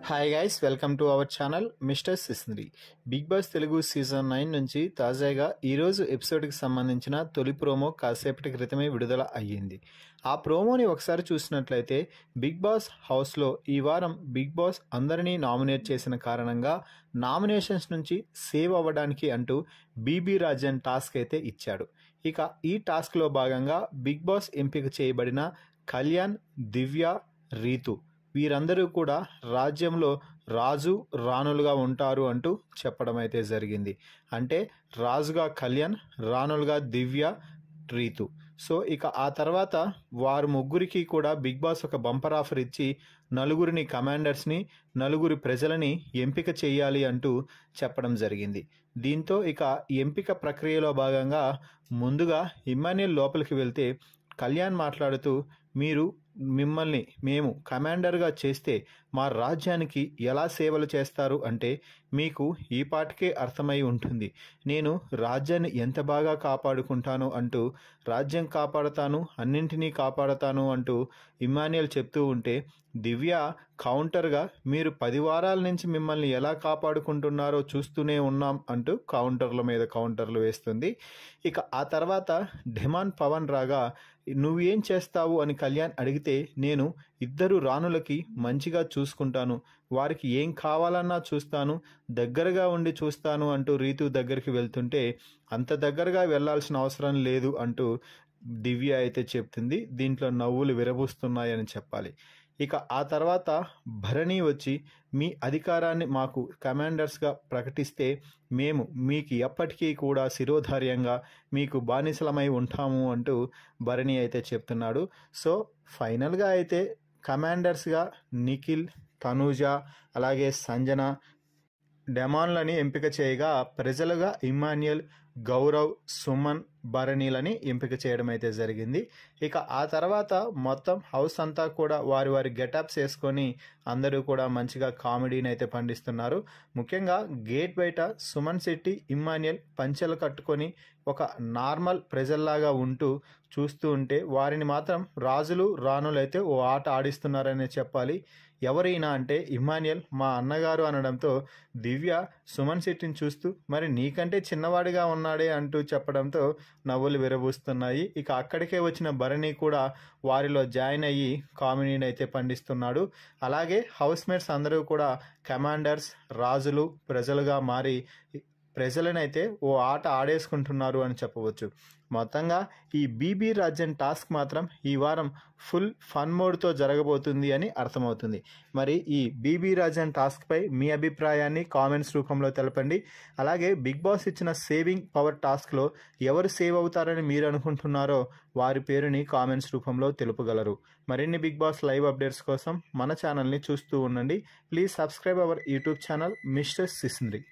Hi guys, welcome to our channel mister సిస్నరీ. Big Boss Telugu season 9 నుంచి తాజాగా ఈరోజు ఎపిసోడ్కి సంబంధించిన తొలి ప్రోమో కాసేపటి క్రితమే విడుదల అయ్యింది. ఆ ప్రోమోని ఒకసారి చూసినట్లయితే బిగ్ బాస్ హౌస్లో ఈ వారం బిగ్ బాస్ అందరినీ నామినేట్ చేసిన కారణంగా నామినేషన్స్ నుంచి సేవ్ అవ్వడానికి అంటూ బీబీ రాజన్ టాస్క్ అయితే ఇచ్చాడు. ఇక ఈ టాస్క్లో భాగంగా బిగ్ బాస్ ఎంపిక చేయబడిన కళ్యాణ్, దివ్య, రీతు వీరందరూ కూడా రాజ్యంలో రాజు రాణులుగా ఉంటారు అంటూ చెప్పడం అయితే జరిగింది. అంటే రాజుగా కళ్యాణ్, రాణులుగా దివ్య, రీతు. సో ఇక ఆ తర్వాత వారు ముగ్గురికి కూడా బిగ్ బాస్ ఒక బంపర్ ఆఫర్ ఇచ్చి నలుగురిని కమాండర్స్ని, నలుగురి ప్రజలని ఎంపిక చేయాలి అంటూ చెప్పడం జరిగింది. దీంతో ఇక ఎంపిక ప్రక్రియలో భాగంగా ముందుగా ఇమ్మాన్యుయల్ లోపలికి వెళ్తే కళ్యాణ్ మాట్లాడుతూ, మిమ్మల్ని మేము కమాండర్గా చేస్తే మా రాజ్యానికి ఎలా సేవలు చేస్తారు అంటే మీకు ఈ పాటికే అర్థమై ఉంటుంది. నేను రాజ్యాన్ని ఎంత బాగా కాపాడుకుంటాను అంటూ, రాజ్యం కాపాడుతాను, అన్నింటినీ కాపాడుతాను అంటూ ఇమ్మాన్యుయల్ చెప్తూ ఉంటే దివ్య కౌంటర్గా మీరు 10 వారాల నుంచి మిమ్మల్ని ఎలా కాపాడుకుంటున్నారో చూస్తూనే ఉన్నాం అంటూ కౌంటర్ల మీద కౌంటర్లు వేస్తుంది. ఇక ఆ తర్వాత ఢెమాన్ పవన్ రాగా నువ్వేం చేస్తావు అని కళ్యాణ్ అడిగితే నేను ఇద్దరు రాణులకి మంచిగా చూసుకుంటాను, వారికి ఏం కావాలన్నా చూస్తాను, దగ్గరగా ఉండి చూస్తాను అంటూ రీతు దగ్గరికి వెళ్తుంటే అంత దగ్గరగా వెళ్లాల్సిన అవసరం లేదు అంటూ దివ్య అయితే చెప్తుంది. దీంట్లో నవ్వులు విరబూస్తున్నాయని చెప్పాలి. ఇక ఆ తర్వాత భరణి వచ్చి మీ అధికారాన్ని మాకు కమాండర్స్గా ప్రకటిస్తే మేము మీకు ఎప్పటికీ కూడా శిరోధార్యంగా మీకు బానిసలమై ఉంటాము అంటూ భరణి అయితే చెప్తున్నాడు. సో ఫైనల్గా అయితే కమాండర్స్గా నిఖిల్, తనూజ, అలాగే సంజన, డెమాన్లని ఎంపిక చేయగా ప్రజలుగా ఇమ్మాన్యుయల్, గౌరవ్, సుమన్, భరణిలని ఎంపిక చేయడం అయితే జరిగింది. ఇక ఆ తర్వాత మొత్తం హౌస్ అంతా కూడా వారి వారి గెటప్స్ వేసుకొని అందరూ కూడా మంచిగా కామెడీని అయితే పండిస్తున్నారు. ముఖ్యంగా గేట్ బయట సుమన్ శెట్టి, ఇమ్మాన్యుయల్ పంచెలు కట్టుకొని ఒక నార్మల్ ప్రజల్లాగా ఉంటూ చూస్తూ ఉంటే వారిని మాత్రం రాజులు రాణులు అయితే ఓ ఆట ఆడిస్తున్నారనే చెప్పాలి. ఎవరైనా అంటే ఇమ్మాన్యుయల్ మా అన్నగారు అనడంతో దివ్య సుమన్ శెట్టిని చూస్తూ మరి నీకంటే చిన్నవాడిగా ఉన్నాడే అంటూ చెప్పడంతో నవ్వులు విరబూస్తున్నాయి. ఇక అక్కడికే వచ్చిన భరణి కూడా వారిలో జాయిన్ అయ్యి కామెడీని అయితే పండిస్తున్నాడు. అలాగే హౌస్ మేట్స్ అందరూ కూడా కమాండర్స్, రాజులు, ప్రజలుగా మారి ప్రజలనైతే ఓ ఆట ఆడేసుకుంటున్నారు అని చెప్పవచ్చు. మొత్తంగా ఈ బీబీ రాజన్ టాస్క్ మాత్రం ఈ వారం ఫుల్ ఫన్ మోడ్తో జరగబోతుంది అని అర్థమవుతుంది. మరి ఈ బీబీ రాజన్ టాస్క్పై మీ అభిప్రాయాన్ని కామెంట్స్ రూపంలో తెలపండి. అలాగే బిగ్ బాస్ ఇచ్చిన సేవింగ్ పవర్ టాస్క్లో ఎవరు సేవ్ అవుతారని మీరు అనుకుంటున్నారో వారి పేరుని కామెంట్స్ రూపంలో తెలుపగలరు. మరిన్ని బిగ్ బాస్ లైవ్ అప్డేట్స్ కోసం మన ఛానల్ని చూస్తూ ఉండండి. Please subscribe our YouTube channel mister సిస్నరీ.